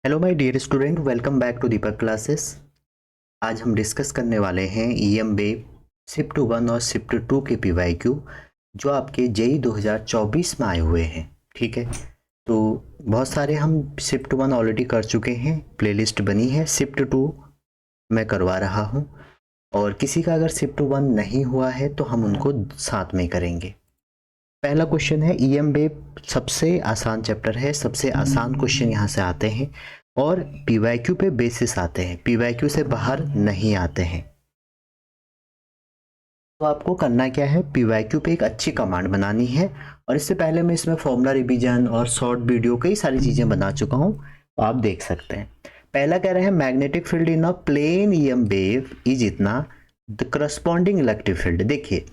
Hello my dear student, welcome back to Deepak classes. आज हम discuss करने वाले हैं ईएम वेब शिफ्ट 1 और शिफ्ट 2 के पीवाईक्यू जो आपके जेई 2024 में आए हुए हैं। ठीक है, तो बहुत सारे हम शिफ्ट 1 ऑलरेडी कर चुके हैं, प्लेलिस्ट बनी है। शिफ्ट 2 मैं करवा रहा हूँ और किसी का अगर शिफ्ट 1 नहीं हुआ है तो हम उनको साथ में करेंगे। पहला क्वेश्चन है ईएम वेब, सबसे आसान चैप्टर है, सबसे आसान क्वेश्चन यहाँ से आते हैं और पीवाईक्यू पे बेसिस आते हैं, पीवाईक्यू से बाहर नहीं आते हैं। तो आपको करना क्या है, पीवाईक्यू पे एक अच्छी कमांड बनानी है। और इससे पहले मैं इसमें फॉर्मूला रिवीजन और शॉर्ट वीडियो कई सारी चीजें बना चुका हूँ, तो आप देख सकते हैं। पहला कह रहे हैं magnetic field in a plane EM wave is इतना द करस्पॉन्डिंग इलेक्ट्रिक फील्ड। देखिए,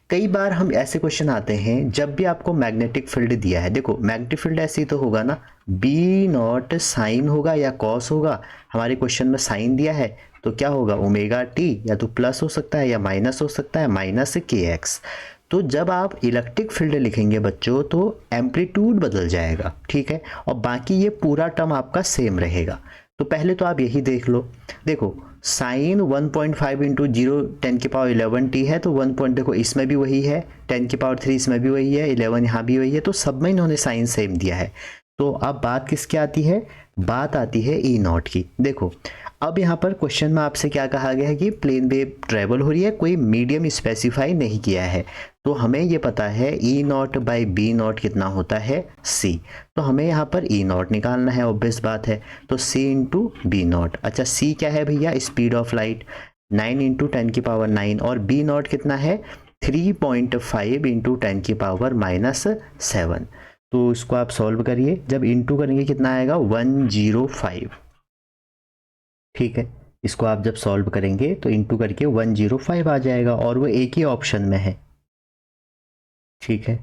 कई बार हम ऐसे क्वेश्चन आते हैं जब भी आपको मैग्नेटिक फील्ड दिया है। देखो, मैग्नेटिक फील्ड ऐसे ही तो होगा ना, बी नॉट साइन होगा या कॉस होगा। हमारे क्वेश्चन में साइन दिया है तो क्या होगा, ओमेगा टी, या तो प्लस हो सकता है या माइनस हो सकता है, माइनस के एक्स। तो जब आप इलेक्ट्रिक फील्ड लिखेंगे बच्चों तो एम्पलीट्यूड बदल जाएगा, ठीक है, और बाकी ये पूरा टर्म आपका सेम रहेगा। तो पहले तो आप यही देख लो। देखो, साइन 1.5 इंटू 0 10 की पावर 11 टी है, तो 1 पॉइंट, देखो इसमें भी वही है, 10 की पावर 3 इसमें भी वही है, 11 यहाँ भी वही है, तो सब में इन्होंने साइन सेम दिया है। तो अब बात किसकी आती है, बात आती है ई नॉट की। देखो, अब यहाँ पर क्वेश्चन में आपसे क्या कहा गया है कि प्लेन वेव ट्रेवल हो रही है, कोई मीडियम स्पेसिफाई नहीं किया है। तो हमें ये पता है E not by B not कितना होता है, सी। तो हमें यहाँ पर ई नॉट निकालना है, ऑब्वियस बात है। तो सी इंटू बी नॉट। अच्छा, सी क्या है भैया, स्पीड ऑफ लाइट, 9 इंटू 10 की पावर 9, और बी नॉट कितना है, 3.5 इंटू 10 की पावर -7। तो इसको आप सॉल्व करिए, जब इंटू करेंगे कितना आएगा, 105। ठीक है, इसको आप जब सॉल्व करेंगे तो इंटू करके 105 आ जाएगा, और वो एक ही ऑप्शन में है। ठीक है,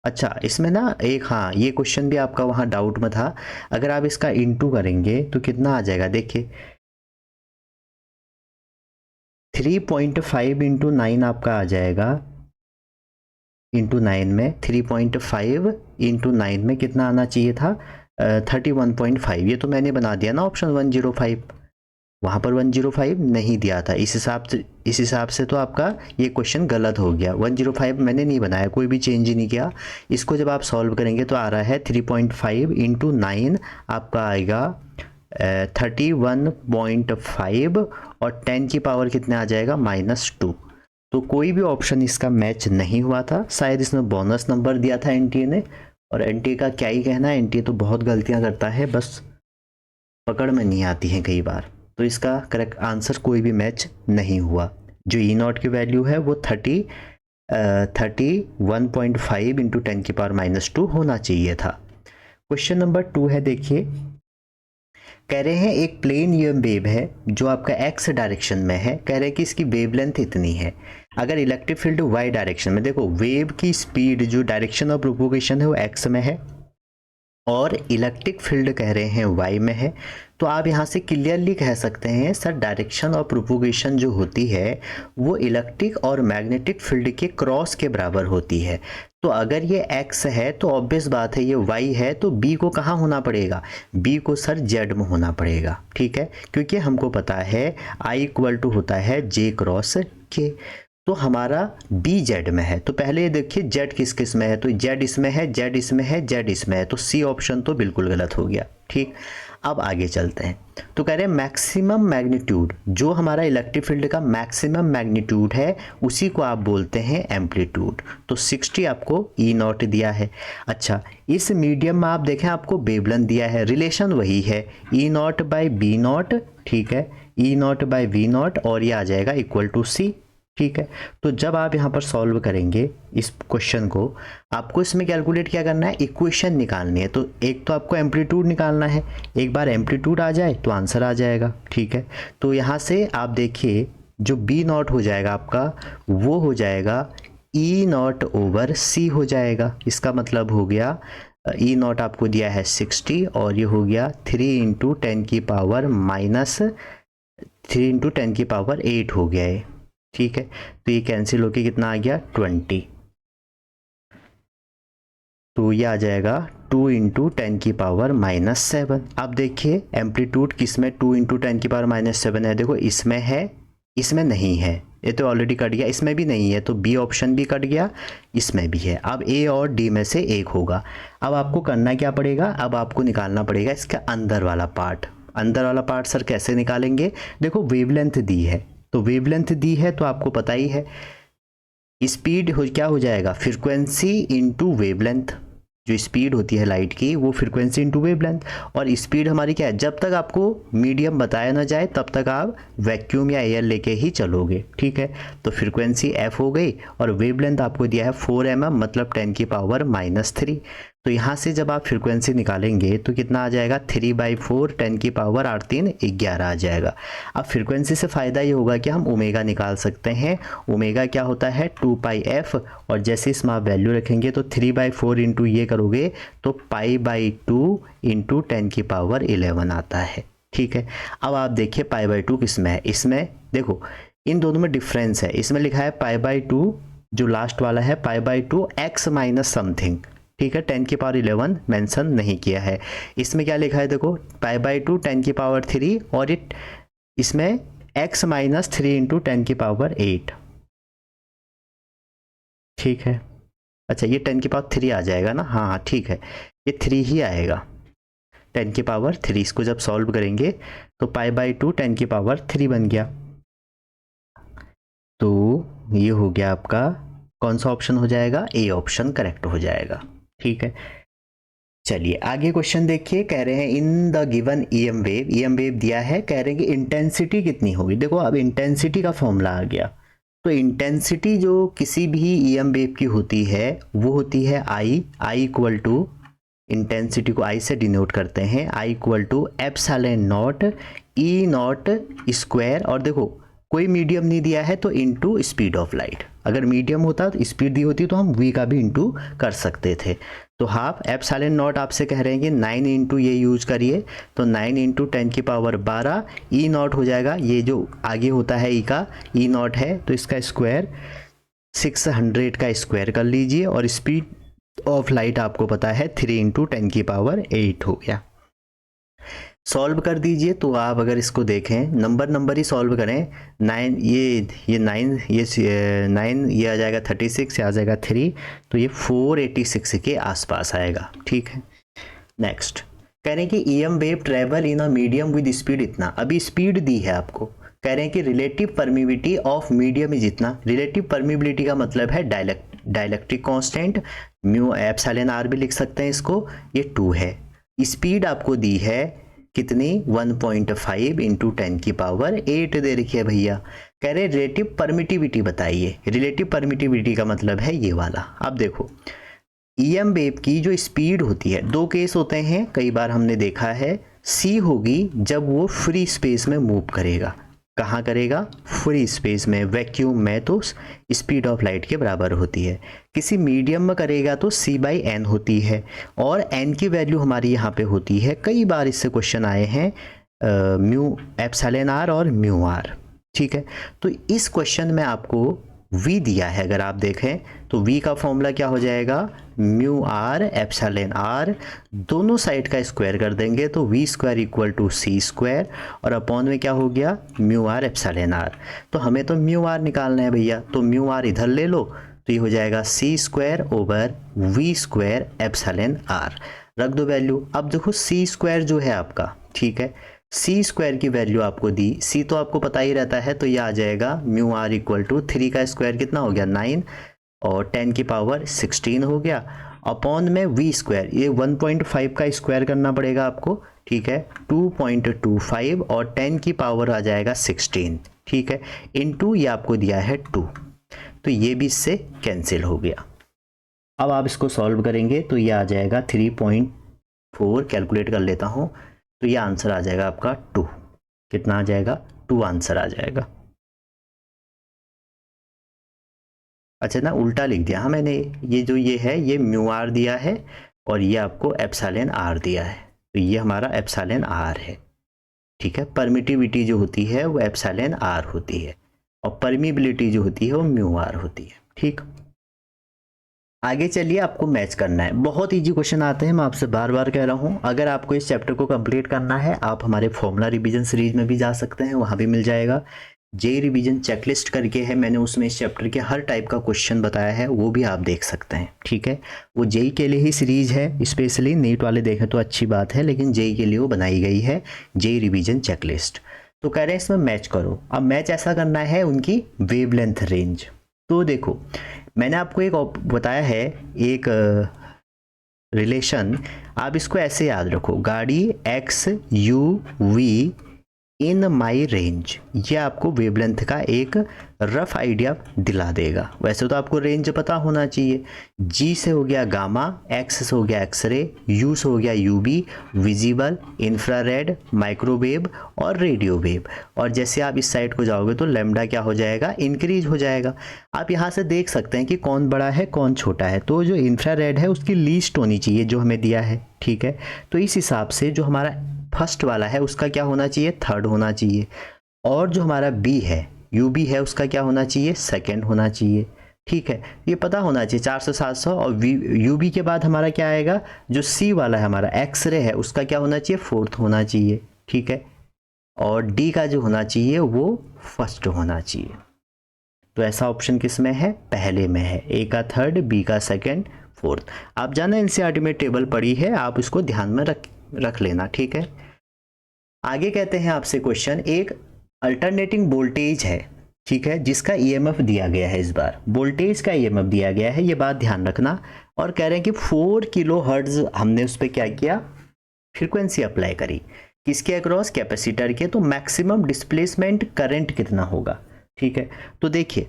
अच्छा इसमें ना एक, हाँ ये क्वेश्चन भी आपका वहाँ डाउट में था। अगर आप इसका इंटू करेंगे तो कितना आ जाएगा, देखिए 3.5 इंटू 9 आपका आ जाएगा, इंटू 9 में 3.5 इंटू 9 में कितना आना चाहिए था, 31.5। ये तो मैंने बना दिया ना ऑप्शन 105, वहाँ पर 105 नहीं दिया था, इस हिसाब से तो आपका ये क्वेश्चन गलत हो गया। 105 मैंने नहीं बनाया, कोई भी चेंज ही नहीं किया। इसको जब आप सॉल्व करेंगे तो आ रहा है 3.5 इंटू 9 आपका आएगा 31.5, और 10 की पावर कितने आ जाएगा, -2। तो कोई भी ऑप्शन इसका मैच नहीं हुआ था, शायद इसमें बोनस नंबर दिया था एनटीए ने, और एनटीए का क्या ही कहना है, एनटीए तो बहुत गलतियां करता है, बस पकड़ में नहीं आती हैं कई बार। तो इसका करेक्ट आंसर कोई भी मैच नहीं हुआ। जो ई नॉट की वैल्यू है वो 31.5 इंटू 10 की पावर -2 होना चाहिए था। क्वेश्चन नंबर 2 है, देखिए कह रहे हैं एक प्लेन ये वेव है जो आपका एक्स डायरेक्शन में है, कह रहे हैं कि इसकी वेवलेंथ इतनी है। अगर इलेक्ट्रिक फील्ड वाई डायरेक्शन में, देखो वेव की स्पीड जो डायरेक्शन ऑफ प्रोपोगेशन है वो एक्स में है और इलेक्ट्रिक फील्ड कह रहे हैं वाई में है। तो आप यहाँ से क्लियरली कह सकते हैं सर डायरेक्शन ऑफ प्रोपोगेशन जो होती है वो इलेक्ट्रिक और मैग्नेटिक फील्ड के क्रॉस के बराबर होती है। तो अगर ये x है तो ऑब्वियस बात है ये y है, तो b को कहाँ होना पड़ेगा, b को सर z में होना पड़ेगा। ठीक है, क्योंकि हमको पता है I इक्वल टू होता है j क्रॉस k। तो हमारा बी जेड में है, तो पहले ये देखिए जेड किस किस में है, तो जेड इसमें है, जेड इसमें है, जेड इसमें है, तो सी ऑप्शन तो बिल्कुल गलत हो गया। ठीक, अब आगे चलते हैं। तो कह रहे हैं मैक्सिमम मैग्नीट्यूड, जो हमारा इलेक्ट्रिक फील्ड का मैक्सिमम मैग्नीट्यूड है उसी को आप बोलते हैं एम्पलीट्यूड। तो 60 आपको ई नॉट दिया है। अच्छा, इस मीडियम में आप देखें आपको वेवलेंथ दिया है, रिलेशन वही है E not by B not. ठीक है, E not by we not, और ये आ जाएगा इक्वल टू सी। ठीक है, तो जब आप यहाँ पर सॉल्व करेंगे इस क्वेश्चन को, आपको इसमें कैलकुलेट क्या करना है, इक्वेशन निकालनी है। तो एक तो आपको एम्पलीट्यूड निकालना है, एक बार एम्पलीट्यूड आ जाए तो आंसर आ जाएगा। ठीक है, तो यहाँ से आप देखिए जो बी नॉट हो जाएगा आपका वो हो जाएगा ई नॉट ओवर सी हो जाएगा। इसका मतलब हो गया ई नॉट आपको दिया है 60 और ये हो गया 3 इंटू 10 की पावर -3 इंटू 10 की पावर 8 हो गया है। ठीक है, तो ये कैंसिल होके कितना आ गया 20, तो ये आ जाएगा 2 इंटू 10 की पावर -7। अब देखिए एम्पलीट्यूड किस में 2 इंटू 10 की पावर -7 है, देखो इसमें है, इसमें नहीं है, ये तो ऑलरेडी कट गया, इसमें भी नहीं है तो बी ऑप्शन भी कट गया, इसमें भी है। अब ए और डी में से एक होगा। अब आपको करना क्या पड़ेगा, अब आपको निकालना पड़ेगा इसका अंदर वाला पार्ट। अंदर वाला पार्ट सर कैसे निकालेंगे, देखो वेवलेंथ दी है, तो वेवलेंथ दी है तो आपको पता ही है स्पीड हो क्या हो जाएगा, फ्रीक्वेंसी इंटू वेवलेंथ। जो स्पीड होती है लाइट की वो फ्रीक्वेंसी इंटू वेवलेंथ, और स्पीड हमारी क्या है, जब तक आपको मीडियम बताया ना जाए तब तक आप वैक्यूम या एयर लेके ही चलोगे, ठीक है। तो फ्रीक्वेंसी f हो गई और वेवलेंथ आपको दिया है 4 mm, मतलब 10 की पावर -3। तो यहाँ से जब आप फ्रीक्वेंसी निकालेंगे तो कितना आ जाएगा, 3/4 10 की पावर 8 3 11 आ जाएगा। अब फ्रीक्वेंसी से फ़ायदा ये होगा कि हम ओमेगा निकाल सकते हैं। ओमेगा क्या होता है 2πf, और जैसे इसमें आप वैल्यू रखेंगे तो 3/4 इंटू ये करोगे तो π/2 इंटू 10 की पावर 11 आता है, ठीक है। अब आप देखिए π/2 किस में है, इसमें देखो इन दोनों में डिफरेंस है, इसमें लिखा है π/2, जो लास्ट वाला है π/2 x माइनस समथिंग, ठीक है, 10 की पावर 11 मेंशन नहीं किया है। इसमें क्या लिखा है देखो π/2 10 की पावर 3, और इसमें x माइनस 3 इंटू 10 की पावर 8, ठीक है। अच्छा ये 10 की पावर 3 आ जाएगा ना, हाँ हाँ ठीक है, ये 3 ही आएगा, 10 की पावर 3। इसको जब सॉल्व करेंगे तो π/2 10 की पावर 3 बन गया। तो ये हो गया आपका, कौन सा ऑप्शन हो जाएगा, ए ऑप्शन करेक्ट हो जाएगा, ठीक है। चलिए आगे क्वेश्चन देखिए, कह रहे हैं in the given EM wave दिया है, कह रहे हैं कि इंटेंसिटी कितनी होगी। देखो अब इंटेंसिटी का फॉर्मूला आ गया, तो इंटेंसिटी जो किसी भी ईएम वेव की होती है वो होती है आई इक्वल टू, इंटेंसिटी को आई से डिनोट करते हैं, I equal to epsilon naught E naught square, और देखो कोई मीडियम नहीं दिया है तो इनटू स्पीड ऑफ लाइट। अगर मीडियम होता तो स्पीड दी होती तो हम v का भी इनटू कर सकते थे। तो हाफ एप्सिलॉन नॉट आपसे कह रहे हैं कि 9 इंटू ये यूज करिए, तो 9 इंटू 10 की पावर 12 ई नॉट हो जाएगा, ये जो आगे होता है ई का ई नॉट है तो इसका स्क्वायर 600 का स्क्वायर कर लीजिए, और स्पीड ऑफ लाइट आपको पता है 3 इंटू 10 की पावर 8 हो गया। सॉल्व कर दीजिए, तो आप अगर इसको देखें नंबर ही सॉल्व करें, 9 ये 9 ये 9 ये आ जाएगा 36, ये आ जाएगा 3, तो ये 486 के आसपास आएगा, ठीक है। नेक्स्ट कह रहे हैं कि EM wave travel in a medium with speed इतना, अभी स्पीड दी है आपको, कह रहे हैं कि relative permeability of medium is इतना। रिलेटिव परमिबिलिटी का मतलब है dielectric constant, mu epsilon R भी लिख सकते हैं इसको, ये 2 है। स्पीड आपको दी है कितनी, 1.5 इंटू 10 की पावर 8 दे रखी है भैया। कह रहे रिलेटिव परमिटिविटी बताइए। रिलेटिव परमिटिविटी का मतलब है ये वाला। अब देखो ईएम वेव की जो स्पीड होती है, दो केस होते हैं, कई बार हमने देखा है, सी होगी जब वो फ्री स्पेस में मूव करेगा, कहाँ करेगा, फ्री स्पेस में, वैक्यूम में तो स्पीड ऑफ लाइट के बराबर होती है। किसी मीडियम में करेगा तो c/n होती है, और n की वैल्यू हमारी यहाँ पे होती है, कई बार इससे क्वेश्चन आए हैं, म्यू एप्सिलॉन आर और म्यू आर, ठीक है। तो इस क्वेश्चन में आपको v दिया है, अगर आप देखें तो v का फॉर्मूला क्या हो जाएगा, म्यू आर एप्सिलॉन आर, दोनों साइड का स्क्वायर कर देंगे तो v square equal to C square, और अपॉन में क्या हो गया, म्यू आर एप्सिलॉन आर। तो हमें तो म्यू आर निकालना है भैया, तो म्यू आर इधर ले लो, तो ये हो जाएगा C square over V square epsilon R, रख दो वैल्यू। अब देखो सी स्क्वायर जो है आपका, ठीक है, सी स्क्वायर की वैल्यू आपको दी, सी तो आपको पता ही रहता है, तो ये आ जाएगा म्यू आर इक्वल टू 3 का स्क्वायर कितना हो गया 9, और 10 की पावर 16 हो गया, अपॉन में वी स्क्वायर, ये 1.5 का स्क्वायर करना पड़ेगा आपको, ठीक है, 2.25, और 10 की पावर आ जाएगा 16, ठीक है, इनटू ये आपको दिया है 2, तो ये भी इससे कैंसिल हो गया। अब आप इसको सॉल्व करेंगे तो ये आ जाएगा 3.4, कैलकुलेट कर लेता हूँ, तो ये आंसर आ जाएगा आपका 2, कितना आ जाएगा 2 आंसर आ जाएगा। अच्छा ना उल्टा लिख दिया हाँ मैंने, ये जो ये है ये म्यू आर दिया है और ये आपको एप्सिलॉन आर दिया है, तो ये हमारा एप्सिलॉन आर है, ठीक है। परमिटिविटी जो होती है वो एप्सिलॉन आर होती है, और परमिबिलिटी जो होती है वो म्यू आर होती है, ठीक। आगे चलिए, आपको मैच करना है। बहुत इजी क्वेश्चन आते हैं, मैं आपसे बार बार कह रहा हूँ। अगर आपको इस चैप्टर को कंप्लीट करना है, आप हमारे फॉर्मूला रिवीजन सीरीज में भी जा सकते हैं, वहाँ भी मिल जाएगा। जे रिवीजन चेकलिस्ट करके है, मैंने उसमें इस चैप्टर के हर टाइप का क्वेश्चन बताया है, वो भी आप देख सकते हैं। ठीक है, वो जेई के लिए ही सीरीज है, स्पेशली नीट वाले देखें तो अच्छी बात है, लेकिन जेई के लिए वो बनाई गई है, जेई रिवीजन चेकलिस्ट। तो कह रहे हैं इसमें मैच करो। अब मैच ऐसा करना है उनकी वेवलेंथ रेंज। तो देखो, मैंने आपको एक बताया है, एक रिलेशन, आप इसको ऐसे याद रखो, गाड़ी X U V in my range, ये आपको वेवलेंथ का एक रफ आइडिया दिला देगा। वैसे तो आपको रेंज पता होना चाहिए। जी से हो गया गामा, एक्स से हो गया एक्सरे, यू से हो गया यूवी, विजिबल, इंफ्रारेड, माइक्रोवेव और रेडियो वेव। और जैसे आप इस साइड को जाओगे तो लैम्डा क्या हो जाएगा, इंक्रीज हो जाएगा। आप यहाँ से देख सकते हैं कि कौन बड़ा है कौन छोटा है। तो जो इंफ्रारेड है उसकी लीस्ट होनी चाहिए जो हमें दिया है। ठीक है, तो इस हिसाब से जो हमारा फर्स्ट वाला है उसका क्या होना चाहिए, थर्ड होना चाहिए। और जो हमारा बी है, यू बी है, उसका क्या होना चाहिए, सेकंड होना चाहिए। ठीक है, ये पता होना चाहिए 400 700। और यू बी के बाद हमारा क्या आएगा, जो सी वाला है हमारा एक्सरे है, उसका क्या होना चाहिए, फोर्थ होना चाहिए। ठीक है, और डी का जो होना चाहिए वो फर्स्ट होना चाहिए। तो ऐसा ऑप्शन किस में है, पहले में है। ए का थर्ड, बी का सेकंड, फोर्थ। आप जाना एनसीईआरटी में टेबल पड़ी है, आप इसको ध्यान में रख लेना। ठीक है, आगे कहते हैं आपसे क्वेश्चन, एक अल्टरनेटिंग वोल्टेज है, ठीक है, जिसका ईएमएफ दिया गया है। इस बार वोल्टेज का ईएमएफ दिया गया है, ये बात ध्यान रखना। और कह रहे हैं कि 4 किलो हर्ट्ज हमने उस पर क्या किया, फ्रीक्वेंसी अप्लाई करी, किसके अक्रॉस, कैपेसिटर के। तो मैक्सिमम डिस्प्लेसमेंट करंट कितना होगा। ठीक है, तो देखिए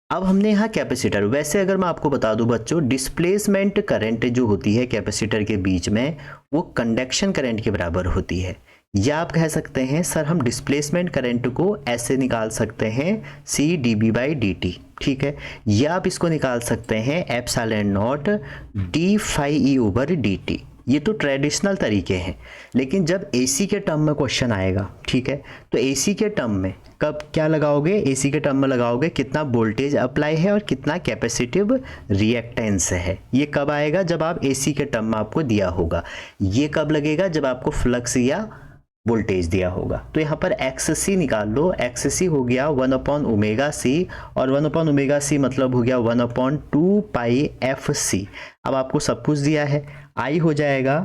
अब हमने यहाँ कैपेसिटर, वैसे अगर मैं आपको बता दूं बच्चों, डिस्प्लेसमेंट करंट जो होती है कैपेसिटर के बीच में, वो कंडक्शन करंट के बराबर होती है। या आप कह सकते हैं सर हम डिस्प्लेसमेंट करंट को ऐसे निकाल सकते हैं, C D B by D T. ठीक है, या आप इसको निकाल सकते हैं epsilon naught D phi E over D T. ये तो ट्रेडिशनल तरीके हैं, लेकिन जब एसी के टर्म में क्वेश्चन आएगा, ठीक है, तो एसी के टर्म में कब क्या लगाओगे, एसी के टर्म में लगाओगे कितना वोल्टेज अप्लाई है और कितना कैपेसिटिव रिएक्टेंस है। ये कब आएगा, जब आप एसी के टर्म में आपको दिया होगा। ये कब लगेगा, जब आपको फ्लक्स या वोल्टेज दिया होगा। तो यहाँ पर एक्स सी निकाल लो, एक्स सी हो गया 1/ओमेगा सी, और 1/ओमेगा सी मतलब हो गया 1/2 पाई एफ सी। अब आपको सब कुछ दिया है, आई हो जाएगा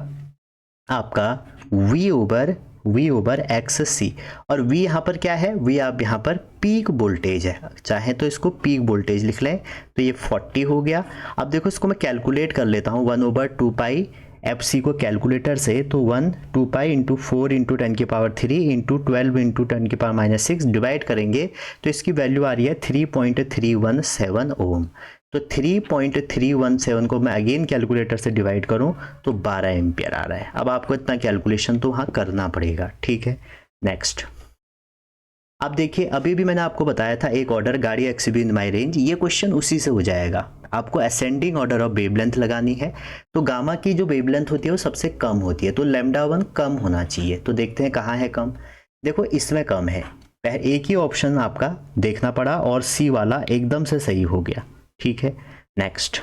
आपका v ओवर एक्स सी। और v यहाँ पर क्या है, v आप यहाँ पर पीक वोल्टेज है, चाहे तो इसको पीक वोल्टेज लिख लें। तो ये 40 हो गया। अब देखो इसको मैं कैलकुलेट कर लेता हूँ, 1/2 पाई एफ सी को कैलकुलेटर से, तो 1/2 pi into 4 into 10⁻³ into 12 into 10⁻⁻6 divide करेंगे तो इसकी वैल्यू आ रही है 3.317 ओम। तो 3.317 को मैं अगेन कैलकुलेटर से डिवाइड करूं तो 12 एम्पियर आ रहा है। अब आपको इतना कैलकुलेशन तो वहाँ करना पड़ेगा। ठीक है, नेक्स्ट। अब देखिए अभी भी मैंने आपको बताया था एक ऑर्डर, गाड़ी एक्स इन माई रेंज, ये क्वेश्चन उसी से हो जाएगा। आपको असेंडिंग ऑर्डर ऑफ वेवलेंथ लगानी है। तो गामा की जो वेवलेंथ होती है वो सबसे कम होती है, तो λ1 कम होना चाहिए। तो देखते हैं कहाँ है कम, देखो इसमें कम है। एक ही ऑप्शन आपका देखना पड़ा और सी वाला एकदम से सही हो गया। ठीक है, नेक्स्ट।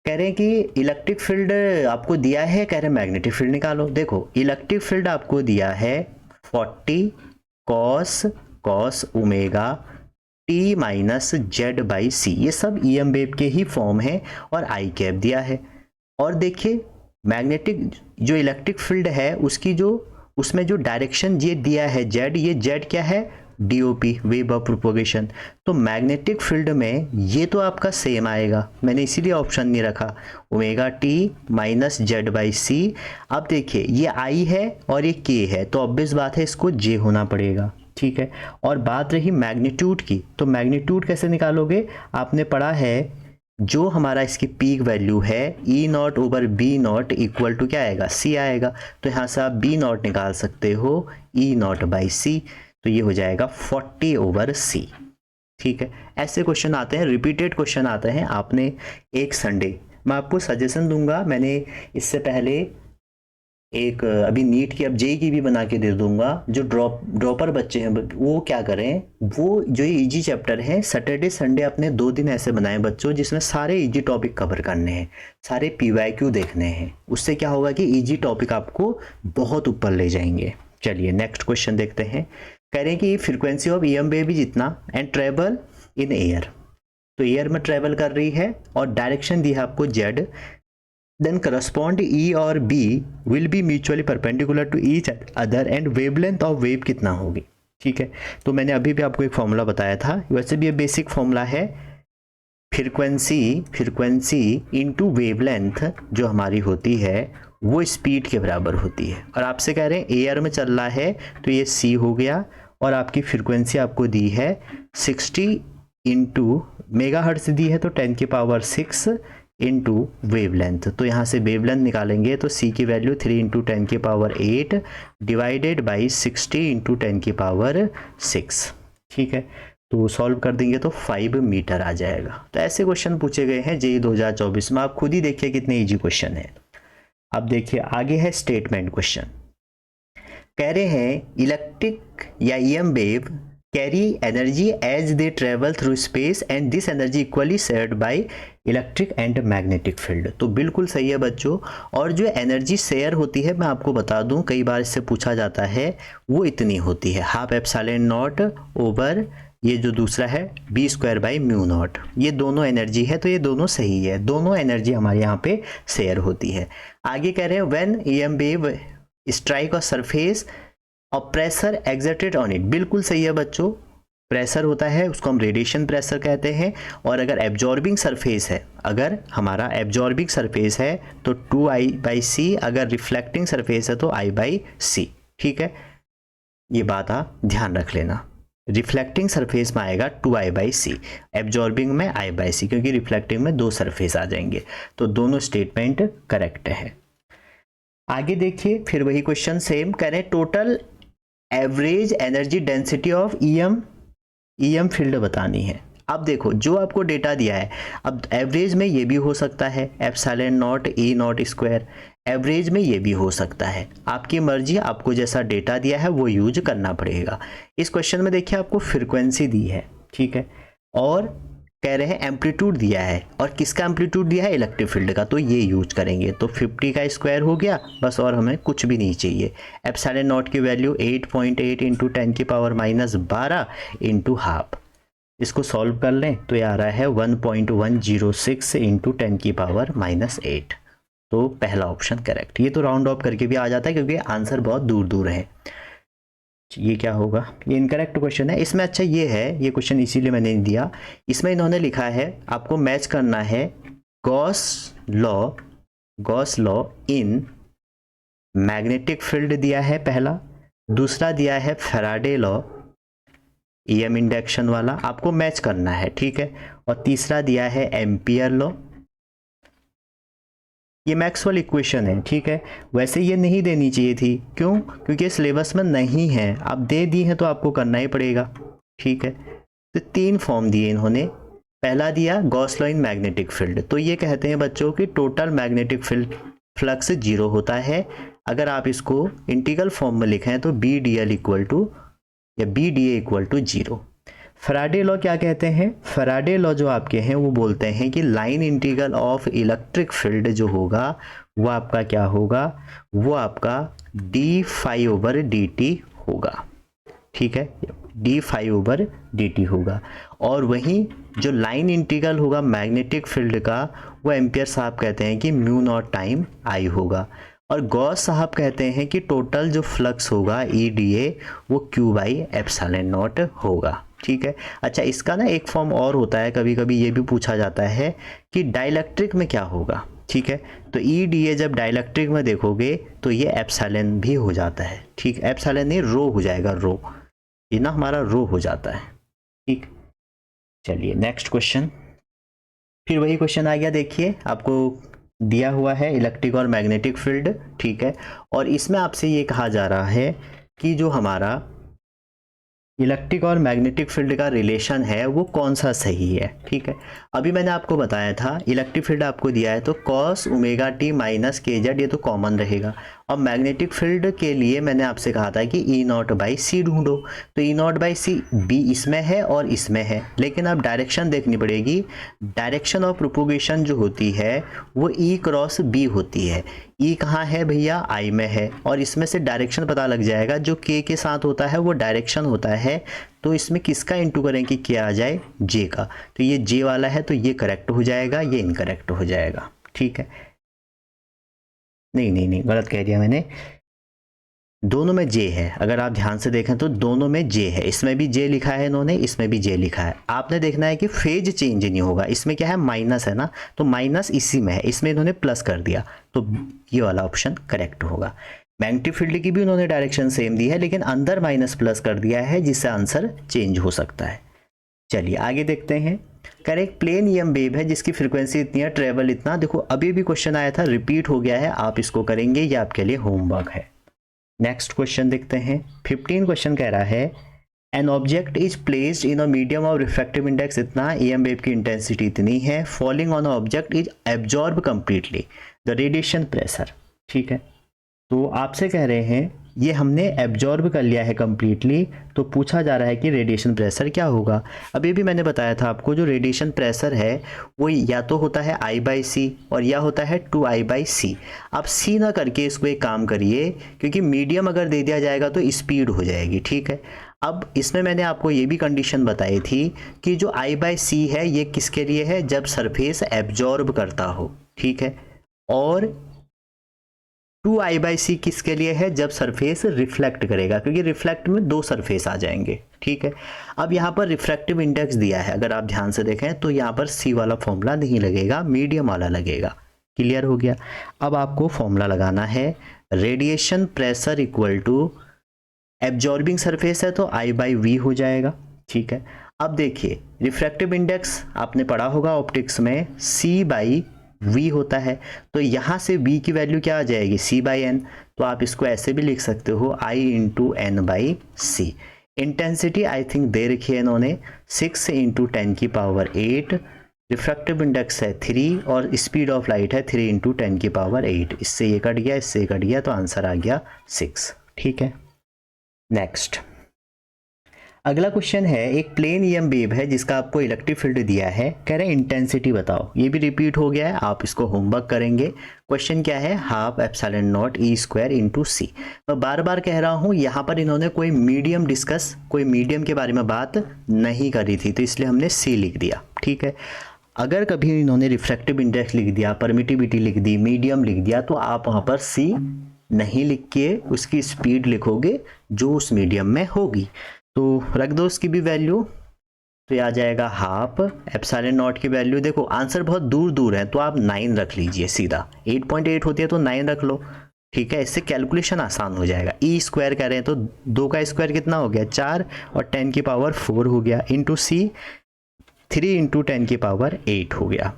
कह रहे हैं कि इलेक्ट्रिक फील्ड आपको दिया है, कह रहे हैं मैग्नेटिक फील्ड निकालो। देखो इलेक्ट्रिक फील्ड आपको दिया है 40 cos omega T minus Z by C, ये सब ईएम वेव के ही फॉर्म है, और आई कैप दिया है। और देखिए मैग्नेटिक जो इलेक्ट्रिक फील्ड है उसकी जो उसमें जो डायरेक्शन ये दिया है जेड, ये जेड क्या है, डीओपी, वेव ऑफ प्रोपोगेशन। तो मैग्नेटिक फील्ड में ये तो आपका सेम आएगा, मैंने इसीलिए ऑप्शन नहीं रखा, omega T minus Z by C. अब देखिए ये आई है और ये के है, तो ऑब्वियस बात है इसको जे होना पड़ेगा। ठीक है, और बात रही मैग्नीट्यूड की, तो मैग्नीट्यूड कैसे निकालोगे, आपने पढ़ा है जो हमारा इसकी पीक वैल्यू है E naught over B naught equal to क्या आएगा, सी आएगा। तो यहाँ से आप बी नॉट निकाल सकते हो ई नॉट बाई सी, तो ये हो जाएगा 40 ओवर सी। ठीक है, ऐसे क्वेश्चन आते हैं, रिपीटेड क्वेश्चन आते हैं। आपने एक संडे, मैं आपको सजेशन दूंगा, मैंने इससे पहले एक अभी नीट की, अब जेई की भी बना के दे दूंगा। जो ड्रॉपर बच्चे हैं वो क्या करें, वो जो ये इजी चैप्टर है सैटरडे संडे अपने 2 दिन ऐसे बनाए बच्चों जिसमें सारे इजी टॉपिक कवर करने हैं, सारे पीवाईक्यू देखने हैं। उससे क्या होगा कि इजी टॉपिक आपको बहुत ऊपर ले जाएंगे। चलिए नेक्स्ट क्वेश्चन देखते हैं। कह रहे हैं कि frequency of EM wave is इतना एंड ट्रेवल इन एयर, तो एयर में ट्रेवल कर रही है और डायरेक्शन दी है आपको जेड, देन करस्पॉन्ड ई और B will be mutually perpendicular to each other and wavelength of wave कितना होगी। ठीक है, तो मैंने अभी भी आपको एक फॉर्मूला बताया था, वैसे भी ये बेसिक फॉर्मूला है, फ्रीक्वेंसी इनटू वेवलेंथ जो हमारी होती है वो स्पीड के बराबर होती है। और आपसे कह रहे हैं एयर में चल रहा है तो ये c हो गया, और आपकी फ्रीक्वेंसी आपको दी है 60 इंटू मेगाहर्ट्ज दी है तो 10⁻6 इंटू वेवलेंथ। तो यहाँ से वेवलेंथ निकालेंगे तो c की value 3 into 10⁸ divided by 60 into 10⁻6। ठीक है, तो सॉल्व कर देंगे तो 5 मीटर आ जाएगा। तो ऐसे क्वेश्चन पूछे गए हैं जेईई 2024 में, आप खुद ही देखिए कितने इजी क्वेश्चन है। अब देखिए आगे है स्टेटमेंट क्वेश्चन। कह रहे हैं इलेक्ट्रिक या EM wave carry energy as they travel through space and this energy equally shared by electric and magnetic field. तो बिल्कुल सही है बच्चों, और जो एनर्जी शेयर होती है मैं आपको बता दूं, कई बार इससे पूछा जाता है, वो इतनी होती है हाफ एप्सिलॉन नॉट ओवर ये जो दूसरा है b²/μ0। ये दोनों एनर्जी है तो ये दोनों सही है, दोनों एनर्जी हमारे यहाँ पे शेयर होती है। आगे कह रहे हैं when EM wave strike a surface और प्रेशर एग्जर्टेड ऑन इट। बिल्कुल सही है बच्चों, प्रेशर होता है उसको हम रेडिएशन प्रेशर कहते हैं, और अगर एब्जॉर्बिंग सरफेस है, अगर हमारा एब्जॉर्बिंग सरफेस है तो 2I/c, अगर रिफ्लेक्टिंग सरफेस है तो I/c। ठीक है, ये बात आप ध्यान रख लेना। रिफ्लेक्टिंग सरफेस में आएगा 2I/c, एब्जॉर्बिंग में I/c, क्योंकि रिफ्लेक्टिंग में 2 सरफेस आ जाएंगे। तो दोनों स्टेटमेंट करेक्ट है। आगे देखिए फिर वही क्वेश्चन सेम, कह रहे हैं total average energy density of EM field बतानी है। अब देखो जो आपको डेटा दिया है, अब एवरेज में ये भी हो सकता है एप्सिलॉन नॉट E0², एवरेज में ये भी हो सकता है, आपकी मर्जी, आपको जैसा डेटा दिया है वो यूज करना पड़ेगा। इस क्वेश्चन में देखिए आपको फ्रीक्वेंसी दी है, ठीक है, और कह रहे हैं एम्पलीट्यूड दिया है, और किसका एम्पलीट्यूड दिया है, इलेक्ट्रिक फील्ड का, तो ये यूज करेंगे। तो 50 का स्क्वायर हो गया बस, और हमें कुछ भी नहीं चाहिए। एप्सिलॉन नॉट की वैल्यू 8.8 इंटू 10⁻12 इंटू हाफ, इसको सॉल्व कर लें तो ये आ रहा है 1.106 इंटू 10⁻8। तो पहला ऑप्शन करेक्ट। ये तो राउंड ऑफ करके भी आ जाता है क्योंकि आंसर बहुत दूर दूर है। ये क्या होगा, ये इनकरेक्ट क्वेश्चन है। इसमें अच्छा ये है, ये क्वेश्चन इसीलिए मैंने नहीं दिया, इसमें इन्होंने लिखा है आपको मैच करना है Gauss law in magnetic field दिया है पहला, दूसरा दिया है फैराडे लॉ ईएम इंडक्शन वाला, आपको मैच करना है, ठीक है, और तीसरा दिया है एम्पियर लॉ। ये मैक्सवेल इक्वेशन है, ठीक है, वैसे ये नहीं देनी चाहिए थी, क्यों, क्योंकि सिलेबस में नहीं है, अब दे दी है तो आपको करना ही पड़ेगा, ठीक है। तो 3 फॉर्म दिए इन्होंने, पहला दिया Gauss law in magnetic field, तो ये कहते हैं बच्चों कि टोटल मैग्नेटिक फील्ड फ्लक्स 0 होता है। अगर आप इसको इंटीग्रल फॉर्म में लिखें तो BdL इक्वल टू या BdA equal to 0। Faraday law क्या कहते हैं, फैराडे लॉ जो आपके हैं वो बोलते हैं कि line integral of electric field जो होगा वो आपका क्या होगा, वो आपका d∅/dt होगा, ठीक है, d∅/dt होगा। और वहीं जो लाइन इंटीग्रल होगा मैग्नेटिक फील्ड का वो एम्पियर साहब कहते हैं कि μ0 टाइम I होगा, और गॉस साहब कहते हैं कि टोटल जो फ्लक्स होगा EdA वो Q/ε0 होगा, ठीक है। अच्छा इसका ना एक फॉर्म और होता है, कभी कभी ये भी पूछा जाता है कि डाइलेक्ट्रिक में क्या होगा, ठीक है, तो EdA जब डाइलेक्ट्रिक में देखोगे तो ये एप्सिलॉन भी हो जाता है, ठीक, एप्सिलॉन नहीं रो हो जाएगा, रो, ये ना हमारा रो हो जाता है, ठीक। चलिए नेक्स्ट क्वेश्चन, फिर वही क्वेश्चन आ गया, देखिए आपको दिया हुआ है इलेक्ट्रिक और मैग्नेटिक फील्ड, ठीक है, और इसमें आपसे ये कहा जा रहा है कि जो हमारा इलेक्ट्रिक और मैग्नेटिक फील्ड का रिलेशन है वो कौन सा सही है, ठीक है। अभी मैंने आपको बताया था इलेक्ट्रिक फील्ड आपको दिया है तो cos ω t - kz ये तो कॉमन रहेगा, और मैग्नेटिक फील्ड के लिए मैंने आपसे कहा था कि ई नॉट बाई सी ढूंढो, तो ई नॉट बाई सी बी इसमें है और इसमें है, लेकिन अब डायरेक्शन देखनी पड़ेगी। डायरेक्शन ऑफ प्रोपोगेशन जो होती है वो ई क्रॉस बी होती है। ई कहाँ है भैया, आई में है, और इसमें से डायरेक्शन पता लग जाएगा। जो के साथ होता है वो डायरेक्शन होता है, तो इसमें किसका इंटू करें कि क्या आ जाए, जे का। तो ये जे वाला है तो ये करेक्ट हो जाएगा, ये इनकरेक्ट हो जाएगा। ठीक है, नहीं नहीं नहीं, गलत कह दिया मैंने, दोनों में जे है। अगर आप ध्यान से देखें तो दोनों में जे है, इसमें भी जे लिखा है इन्होंने, इसमें भी जे लिखा है। आपने देखना है कि फेज चेंज नहीं होगा। इसमें क्या है, माइनस है ना, तो माइनस इसी में है, इसमें इन्होंने प्लस कर दिया, तो ये वाला ऑप्शन करेक्ट होगा। मैग्नेटिक फील्ड की भी उन्होंने डायरेक्शन सेम दी है, लेकिन अंदर माइनस प्लस कर दिया है, जिससे आंसर चेंज हो सकता है। चलिए आगे देखते हैं। करेक्ट, प्लेन ईएम वेव है जिसकी फ्रीक्वेंसी इतनी है, ट्रेवल इतना। देखो अभी भी क्वेश्चन आया था, रिपीट हो गया है, आप इसको करेंगे, ये आपके लिए होमवर्क है। नेक्स्ट क्वेश्चन देखते हैं। 15 क्वेश्चन कह रहा है an object is placed in a medium of refractive index इतना, ईएम वेव की इंटेंसिटी इतनी है, falling on object is absorb completely the radiation pressure. ठीक है, तो आपसे कह रहे हैं ये हमने एब्जॉर्ब कर लिया है कंप्लीटली, तो पूछा जा रहा है कि रेडिएशन प्रेशर क्या होगा। अभी भी मैंने बताया था आपको, जो रेडिएशन प्रेशर है वो या तो होता है I/C और या होता है 2I/C। आप C ना करके इसको एक काम करिए, क्योंकि मीडियम अगर दे दिया जाएगा तो स्पीड हो जाएगी। ठीक है, अब इसमें मैंने आपको ये भी कंडीशन बताई थी कि जो I/C है ये किसके लिए है, जब सरफेस एब्जॉर्ब करता हो। ठीक है, और 2I/C किसके लिए है, जब सरफेस रिफ्लेक्ट करेगा, क्योंकि रिफ्लेक्ट में दो सरफेस आ जाएंगे। ठीक है, अब यहाँ पर रिफ्रैक्टिव इंडेक्स दिया है, अगर आप ध्यान से देखें तो यहाँ पर C वाला फॉर्मूला नहीं लगेगा, मीडियम वाला लगेगा। क्लियर हो गया। अब आपको फॉर्मूला लगाना है, radiation pressure equal to absorbing surface है तो I/V हो जाएगा। ठीक है, अब देखिए रिफ्रैक्टिव इंडेक्स आपने पढ़ा होगा ऑप्टिक्स में, C/V होता है, तो यहाँ से V की वैल्यू क्या आ जाएगी, C/N। तो आप इसको ऐसे भी लिख सकते हो I × N/C। Intensity I think they रखी है इन्होंने 6 × 10⁸। रिफ्रैक्टिव इंडेक्स है 3 और स्पीड ऑफ लाइट है 3 × 10⁸। इससे ये कट गया, इससे कट गया, तो आंसर आ गया 6। ठीक है, नेक्स्ट अगला क्वेश्चन है, एक प्लेन ईएम वेव है जिसका आपको इलेक्ट्रिक फील्ड दिया है, कह रहे हैं इंटेंसिटी बताओ। ये भी रिपीट हो गया है, आप इसको होमवर्क करेंगे। क्वेश्चन क्या है, ½ ε0 E² × C। मैं बार बार कह रहा हूँ, यहाँ पर इन्होंने कोई मीडियम कोई मीडियम के बारे में बात नहीं करी थी, तो इसलिए हमने C लिख दिया। ठीक है, अगर कभी इन्होंने रिफ्रैक्टिव इंडेक्स लिख दिया, परमिटिविटी लिख दी, मीडियम लिख दिया, तो आप वहाँ पर C नहीं लिख के उसकी स्पीड लिखोगे जो उस मीडियम में होगी। तो रख दो उसकी भी वैल्यू, तो ये आ जाएगा ½ ε0 की वैल्यू। देखो आंसर बहुत दूर दूर है, तो आप 9 रख लीजिए सीधा। 8.8 होती है तो 9 रख लो। ठीक है, इससे कैलकुलेशन आसान हो जाएगा। E² कह रहे हैं तो 2 का स्क्वायर कितना हो गया, 4, और 10⁴ हो गया, इंटू C 3 × 10⁸ हो गया।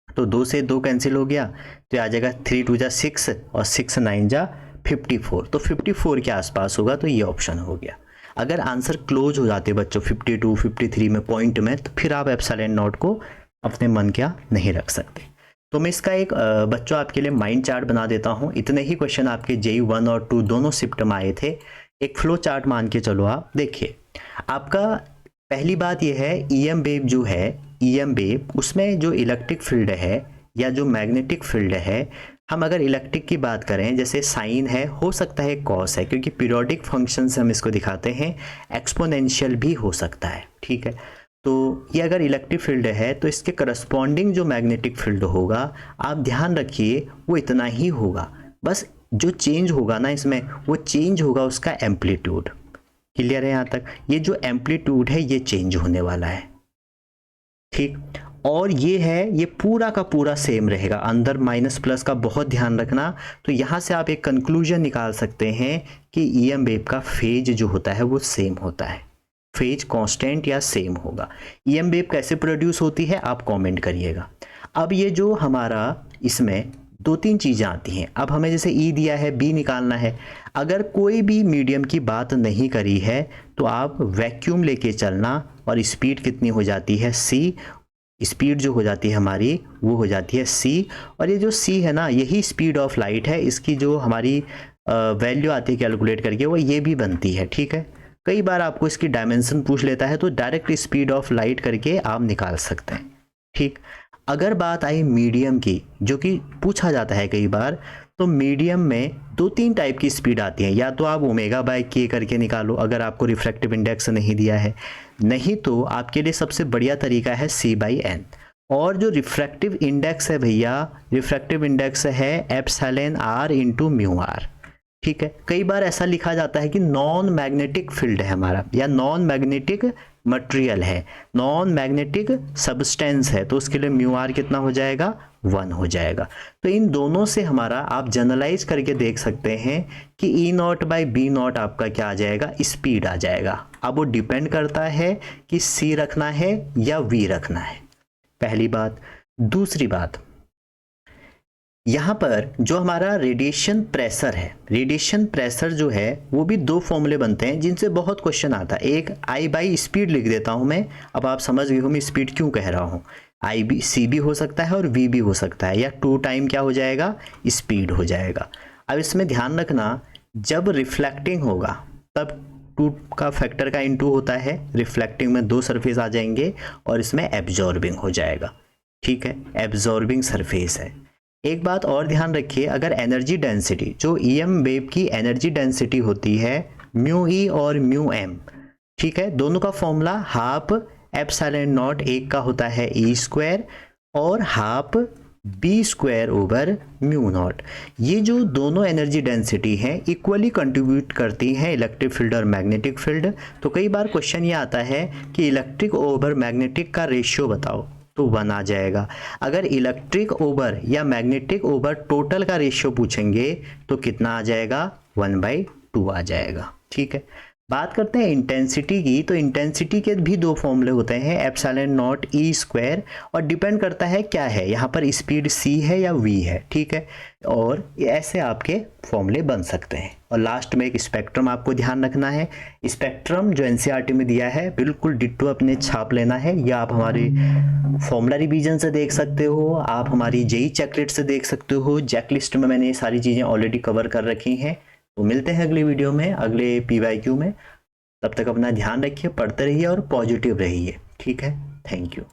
तो 2 से 2 कैंसिल हो गया, तो आ जाएगा 3 × 2 = 6 और 6 × 9 = 54। तो 54 के आसपास होगा, तो ये ऑप्शन हो गया। अगर आंसर क्लोज हो जाते बच्चों 52, 53 में पॉइंट में, तो फिर आप ε0 को अपने मन क्या नहीं रख सकते। तो मैं इसका एक बच्चों आपके लिए माइंड चार्ट बना देता हूँ। इतने ही क्वेश्चन आपके JEE 1 और 2 दोनों शिफ्ट में आए थे। एक फ्लो चार्ट मान के चलो आप। देखिए आपका पहली बात यह है, ईएम वेव जो है, ईएम वेव उसमें जो इलेक्ट्रिक फील्ड है या जो मैग्नेटिक फील्ड है, हम अगर इलेक्ट्रिक की बात करें, जैसे साइन है, हो सकता है कॉस है, क्योंकि पीरियोडिक फंक्शन से हम इसको दिखाते हैं, एक्सपोनेंशियल भी हो सकता है। ठीक है, तो ये अगर इलेक्ट्रिक फील्ड है तो इसके करस्पॉन्डिंग जो मैग्नेटिक फील्ड होगा, आप ध्यान रखिए वो इतना ही होगा। बस जो चेंज होगा ना इसमें, वो चेंज होगा उसका एम्पलीट्यूड। क्लियर है यहाँ तक? ये जो एम्पलीट्यूड है ये चेंज होने वाला है। ठीक, और ये है, ये पूरा का पूरा सेम रहेगा, अंदर माइनस प्लस का बहुत ध्यान रखना। तो यहाँ से आप एक कंक्लूजन निकाल सकते हैं कि ईएम वेव का फेज जो होता है वो सेम होता है, फेज कांस्टेंट या सेम होगा। ईएम वेव कैसे प्रोड्यूस होती है आप कमेंट करिएगा। अब ये जो हमारा इसमें 2-3 चीज़ें आती हैं। अब हमें जैसे E दिया है, B निकालना है। अगर कोई भी मीडियम की बात नहीं करी है तो आप वैक्यूम लेके चलना, और स्पीड कितनी हो जाती है C, स्पीड जो हो जाती है हमारी वो हो जाती है c, और ये जो c है ना यही स्पीड ऑफ लाइट है, इसकी जो हमारी वैल्यू आती है कैलकुलेट करके वो ये भी बनती है। ठीक है, कई बार आपको इसकी डायमेंशन पूछ लेता है तो डायरेक्ट स्पीड ऑफ लाइट करके आप निकाल सकते हैं। ठीक, अगर बात आई मीडियम की, जो कि पूछा जाता है कई बार, तो मीडियम में 2-3 टाइप की स्पीड आती है। या तो आप ओमेगा बाय के करके निकालो अगर आपको रिफ्रैक्टिव इंडेक्स नहीं दिया है, नहीं तो आपके लिए सबसे बढ़िया तरीका है c/n। और जो रिफ्रैक्टिव इंडेक्स है भैया, रिफ्रैक्टिव इंडेक्स है epsilon r into mu R. ठीक है, कई बार ऐसा लिखा जाता है कि नॉन मैग्नेटिक फील्ड है हमारा, या नॉन मैग्नेटिक मटेरियल है, नॉन मैग्नेटिक सब्सटेंस है, तो उसके लिए म्यू आर कितना हो जाएगा, 1 हो जाएगा। तो इन दोनों से हमारा आप जनरलाइज करके देख सकते हैं कि E0/B0 आपका क्या आ जाएगा, स्पीड आ जाएगा। अब वो डिपेंड करता है कि C रखना है या V रखना है, पहली बात। दूसरी बात, यहाँ पर जो हमारा रेडिएशन प्रेशर है, रेडिएशन प्रेशर जो है वो भी 2 फॉर्मूले बनते हैं जिनसे बहुत क्वेश्चन आता है। एक I/, स्पीड लिख देता हूँ मैं, अब आप समझ गए हो मैं स्पीड क्यों कह रहा हूँ। IB C भी हो सकता है और V भी हो सकता है, या 2 टाइम क्या हो जाएगा, स्पीड हो जाएगा। अब इसमें ध्यान रखना, जब रिफ्लेक्टिंग होगा तब 2 का फैक्टर का इंटू होता है, रिफ्लेक्टिंग में 2 सरफेस आ जाएंगे और इसमें एब्जॉर्बिंग हो जाएगा। ठीक है, एब्जॉर्बिंग सरफेस है। एक बात और ध्यान रखिए, अगर एनर्जी डेंसिटी, जो EM वेव की एनर्जी डेंसिटी होती है म्यू ई और म्यू एम, ठीक है, दोनों का फॉर्मूला हाफ एप्सिलॉन नॉट, एक का होता है E² और half B² over mu naught. ये जो दोनों एनर्जी डेंसिटी हैं इक्वली कंट्रीब्यूट करती हैं इलेक्ट्रिक फील्ड और मैग्नेटिक फील्ड। तो कई बार क्वेश्चन ये आता है कि इलेक्ट्रिक ओवर मैग्नेटिक का रेशियो बताओ, तो 1 आ जाएगा। अगर इलेक्ट्रिक ओवर या मैग्नेटिक ओवर टोटल का रेशियो पूछेंगे तो कितना आ जाएगा, 1/2 आ जाएगा। ठीक है, बात करते हैं इंटेंसिटी की, तो इंटेंसिटी के भी 2 फॉर्मूले होते हैं, एप्सिलॉन नॉट E², और डिपेंड करता है क्या है, यहाँ पर स्पीड C है या V है। ठीक है, और ऐसे आपके फॉर्मूले बन सकते हैं। और लास्ट में एक स्पेक्ट्रम आपको ध्यान रखना है, स्पेक्ट्रम जो NCERT में दिया है बिल्कुल डिट्टो अपने छाप लेना है, या आप हमारे फॉर्मूला रिवीजन से देख सकते हो, आप हमारी JEE चेकलिस्ट से देख सकते हो। चेकलिस्ट में मैंने ये सारी चीज़ें ऑलरेडी कवर कर रखी हैं। तो मिलते हैं अगली वीडियो में, अगले PYQ में। तब तक अपना ध्यान रखिए, पढ़ते रहिए और पॉजिटिव रहिए। ठीक है, थैंक यू।